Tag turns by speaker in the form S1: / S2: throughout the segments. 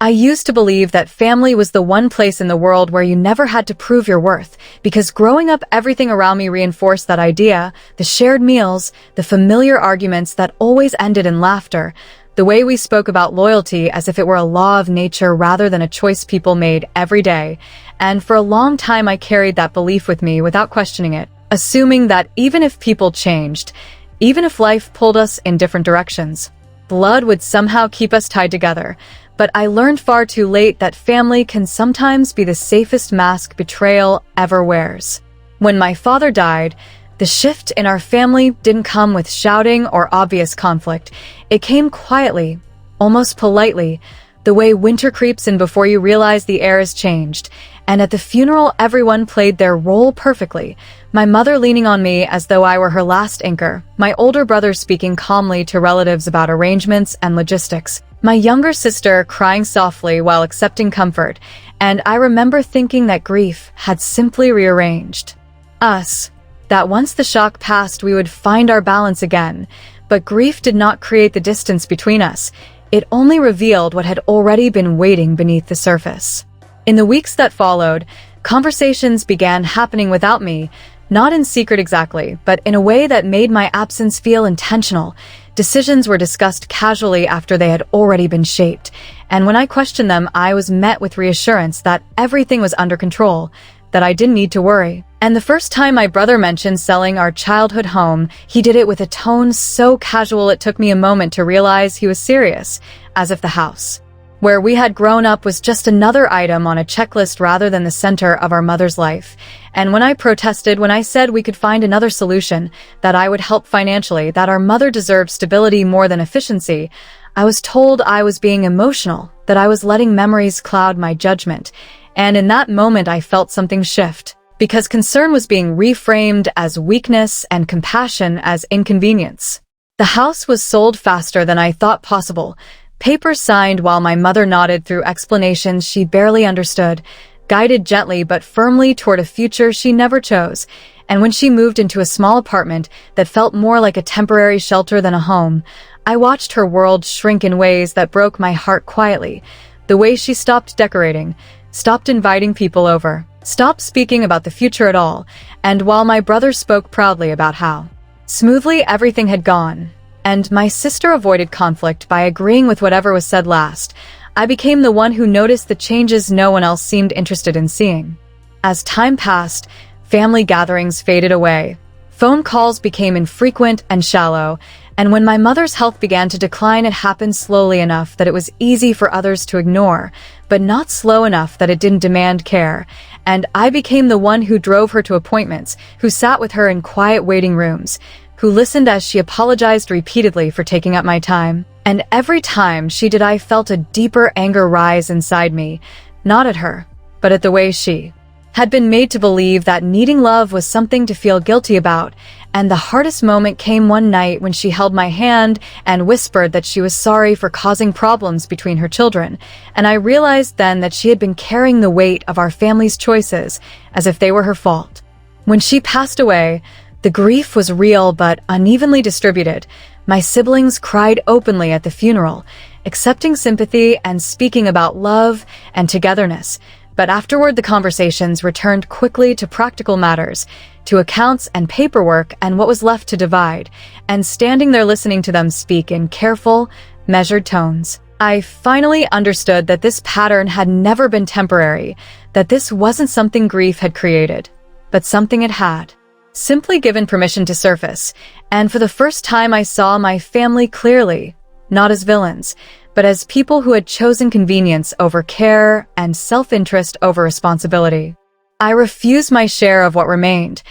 S1: I used to believe that family was the one place in the world where you never had to prove your worth, because growing up everything around me reinforced that idea: the shared meals, the familiar arguments that always ended in laughter, the way we spoke about loyalty as if it were a law of nature rather than a choice people made every day. And for a long time I carried that belief with me without questioning it, assuming that even if people changed, even if life pulled us in different directions, blood would somehow keep us tied together. But I learned far too late that family can sometimes be the safest mask betrayal ever wears. When my father died, the shift in our family didn't come with shouting or obvious conflict. It came quietly, almost politely, the way winter creeps in before you realize the air has changed. And at the funeral, everyone played their role perfectly. My mother leaning on me as though I were her last anchor, my older brother speaking calmly to relatives about arrangements and logistics, my younger sister crying softly while accepting comfort, and I remember thinking that grief had simply rearranged us, that once the shock passed we would find our balance again. But grief did not create the distance between us. It only revealed what had already been waiting beneath the surface. In the weeks that followed, conversations began happening without me, not in secret exactly, but in a way that made my absence feel intentional. Decisions were discussed casually after they had already been shaped, and when I questioned them, I was met with reassurance that everything was under control, that I didn't need to worry. And the first time my brother mentioned selling our childhood home, he did it with a tone so casual it took me a moment to realize he was serious, as if the house where we had grown up was just another item on a checklist rather than the center of our mother's life. And when I protested, when I said we could find another solution, that I would help financially, that our mother deserved stability more than efficiency, I was told I was being emotional, that I was letting memories cloud my judgment. And in that moment I felt something shift, because concern was being reframed as weakness and compassion as inconvenience. The house was sold faster than I thought possible. Papers signed while my mother nodded through explanations she barely understood, guided gently but firmly toward a future she never chose. And when she moved into a small apartment that felt more like a temporary shelter than a home, I watched her world shrink in ways that broke my heart quietly. The way she stopped decorating, stopped inviting people over, stopped speaking about the future at all, and while my brother spoke proudly about how smoothly everything had gone, and my sister avoided conflict by agreeing with whatever was said last, I became the one who noticed the changes no one else seemed interested in seeing. As time passed, family gatherings faded away. Phone calls became infrequent and shallow, and when my mother's health began to decline, it happened slowly enough that it was easy for others to ignore, but not slow enough that it didn't demand care. And I became the one who drove her to appointments, who sat with her in quiet waiting rooms, who listened as she apologized repeatedly for taking up my time. And every time she did, I felt a deeper anger rise inside me, not at her, but at the way she had been made to believe that needing love was something to feel guilty about. And the hardest moment came one night when she held my hand and whispered that she was sorry for causing problems between her children. And I realized then that she had been carrying the weight of our family's choices as if they were her fault. When she passed away, the grief was real but unevenly distributed. My siblings cried openly at the funeral, accepting sympathy and speaking about love and togetherness. But afterward, the conversations returned quickly to practical matters, to accounts and paperwork and what was left to divide. And standing there listening to them speak in careful, measured tones, I finally understood that this pattern had never been temporary, that this wasn't something grief had created, but something it had simply given permission to surface. And for the first time I saw my family clearly, not as villains, but as people who had chosen convenience over care and self-interest over responsibility. I refused my share of what remained,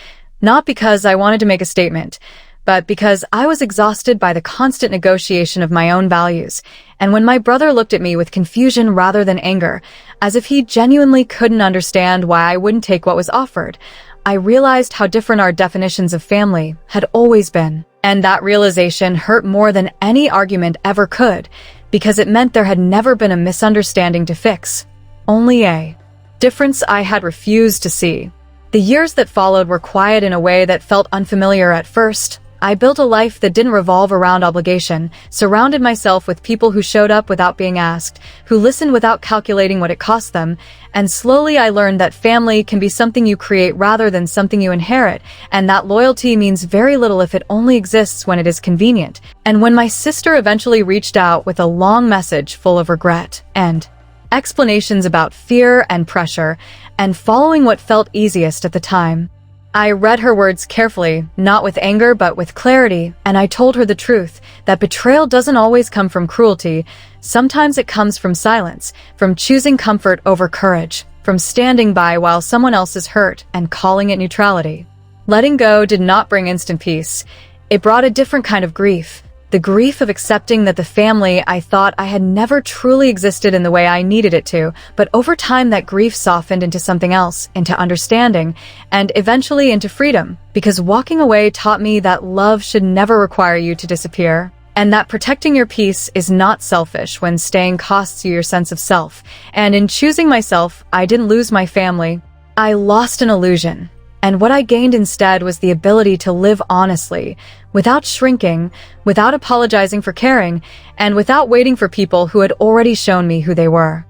S1: not because I wanted to make a statement, but because I was exhausted by the constant negotiation of my own values. And when my brother looked at me with confusion rather than anger, as if he genuinely couldn't understand why I wouldn't take what was offered, I realized how different our definitions of family had always been. And that realization hurt more than any argument ever could, because it meant there had never been a misunderstanding to fix, only a difference I had refused to see. The years that followed were quiet in a way that felt unfamiliar at first. I built a life that didn't revolve around obligation, surrounded myself with people who showed up without being asked, who listened without calculating what it cost them, and slowly I learned that family can be something you create rather than something you inherit, and that loyalty means very little if it only exists when it is convenient. And when my sister eventually reached out with a long message full of regret and explanations about fear and pressure, and following what felt easiest at the time, I read her words carefully, not with anger but with clarity, and I told her the truth, that betrayal doesn't always come from cruelty. Sometimes it comes from silence, from choosing comfort over courage, from standing by while someone else is hurt and calling it neutrality. Letting go did not bring instant peace. It brought a different kind of grief. The grief of accepting that the family I thought I had never truly existed in the way I needed it to, but over time that grief softened into something else, into understanding, and eventually into freedom, because walking away taught me that love should never require you to disappear, and that protecting your peace is not selfish when staying costs you your sense of self. And in choosing myself, I didn't lose my family. I lost an illusion. And what I gained instead was the ability to live honestly, without shrinking, without apologizing for caring, and without waiting for people who had already shown me who they were.